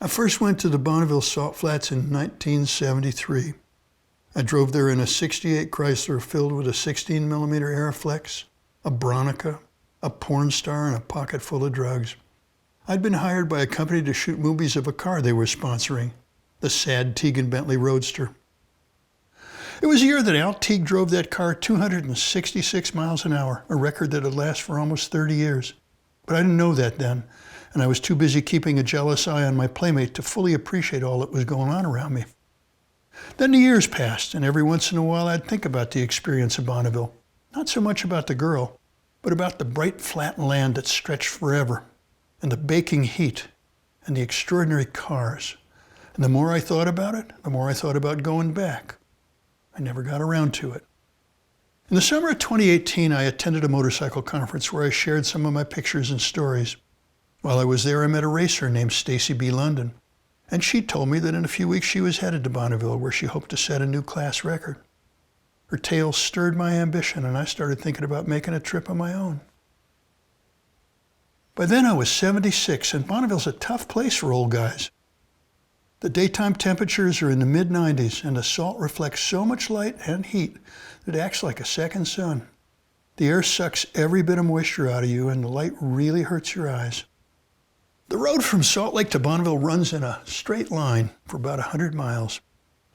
I first went to the Bonneville Salt Flats in 1973. I drove there in a '68 Chrysler filled with a 16mm Aeroflex, a Bronica, a porn star, and a pocket full of drugs. I'd been hired by a company to shoot movies of a car they were sponsoring, the sad Teagan Bentley Roadster. It was a year that Al Teague drove that car 266 miles an hour, a record that would last for almost 30 years. But I didn't know that then, and I was too busy keeping a jealous eye on my playmate to fully appreciate all that was going on around me. Then the years passed, and every once in a while I'd think about the experience of Bonneville. Not so much about the girl, but about the bright flat land that stretched forever, and the baking heat, and the extraordinary cars. And the more I thought about it, the more I thought about going back. I never got around to it. In the summer of 2018, I attended a motorcycle conference where I shared some of my pictures and stories. While I was there, I met a racer named Stacy B. London, and she told me that in a few weeks she was headed to Bonneville, where she hoped to set a new class record. Her tale stirred my ambition, and I started thinking about making a trip on my own. By then I was 76, and Bonneville's a tough place for old guys. The daytime temperatures are in the mid-90s, and the salt reflects so much light and heat that it acts like a second sun. The air sucks every bit of moisture out of you, and the light really hurts your eyes. The road from Salt Lake to Bonneville runs in a straight line for about 100 miles.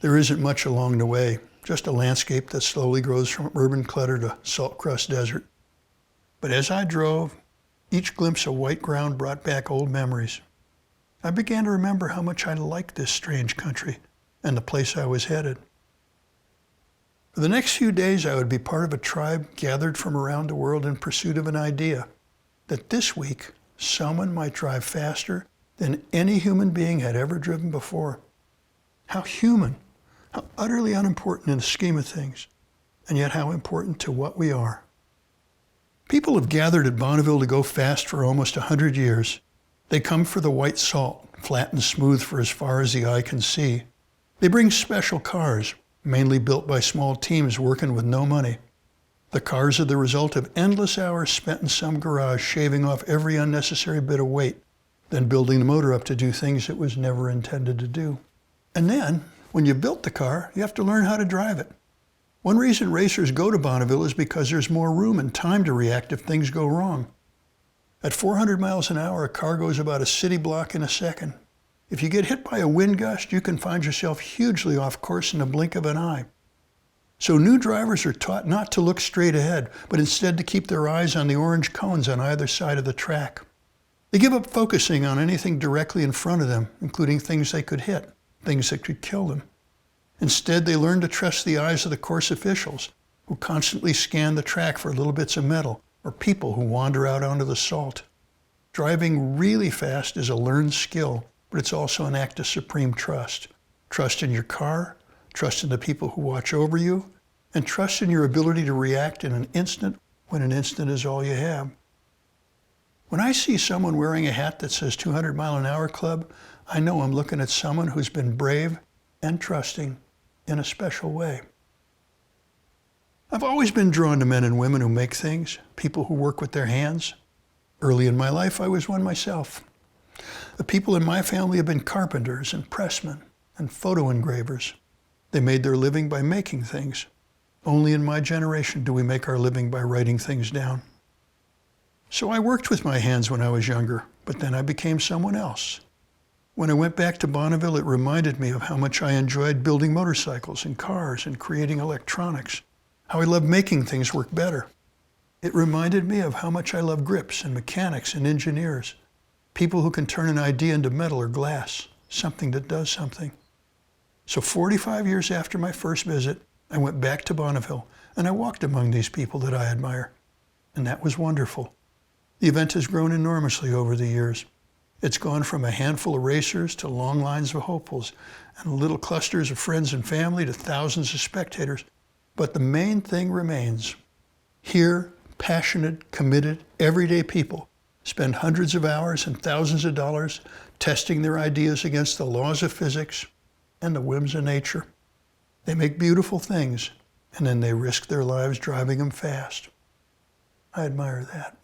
There isn't much along the way, just a landscape that slowly grows from urban clutter to salt crust desert. But as I drove, each glimpse of white ground brought back old memories. I began to remember how much I liked this strange country and the place I was headed. For the next few days, I would be part of a tribe gathered from around the world in pursuit of an idea that this week, someone might drive faster than any human being had ever driven before. How human, how utterly unimportant in the scheme of things, and yet how important to what we are. People have gathered at Bonneville to go fast for almost 100 years. They come for the white salt, flat and smooth for as far as the eye can see. They bring special cars, mainly built by small teams working with no money. The cars are the result of endless hours spent in some garage shaving off every unnecessary bit of weight, then building the motor up to do things it was never intended to do. And then, when you've built the car, you have to learn how to drive it. One reason racers go to Bonneville is because there's more room and time to react if things go wrong. At 400 miles an hour, a car goes about a city block in a second. If you get hit by a wind gust, you can find yourself hugely off course in the blink of an eye. So new drivers are taught not to look straight ahead, but instead to keep their eyes on the orange cones on either side of the track. They give up focusing on anything directly in front of them, including things they could hit, things that could kill them. Instead, they learn to trust the eyes of the course officials, who constantly scan the track for little bits of metal, or people who wander out onto the salt. Driving really fast is a learned skill, but it's also an act of supreme trust. Trust in your car, trust in the people who watch over you, and trust in your ability to react in an instant when an instant is all you have. When I see someone wearing a hat that says 200 mile an hour club, I know I'm looking at someone who's been brave and trusting in a special way. I've always been drawn to men and women who make things, people who work with their hands. Early in my life, I was one myself. The people in my family have been carpenters and pressmen and photo engravers. They made their living by making things. Only in my generation do we make our living by writing things down. So I worked with my hands when I was younger, but then I became someone else. When I went back to Bonneville, it reminded me of how much I enjoyed building motorcycles and cars and creating electronics. How I love making things work better. It reminded me of how much I love grips and mechanics and engineers, people who can turn an idea into metal or glass, something that does something. So 45 years after my first visit, I went back to Bonneville and I walked among these people that I admire. And that was wonderful. The event has grown enormously over the years. It's gone from a handful of racers to long lines of hopefuls and little clusters of friends and family to thousands of spectators. But the main thing remains. Here, passionate, committed, everyday people spend hundreds of hours and thousands of dollars testing their ideas against the laws of physics and the whims of nature. They make beautiful things, and then they risk their lives driving them fast. I admire that.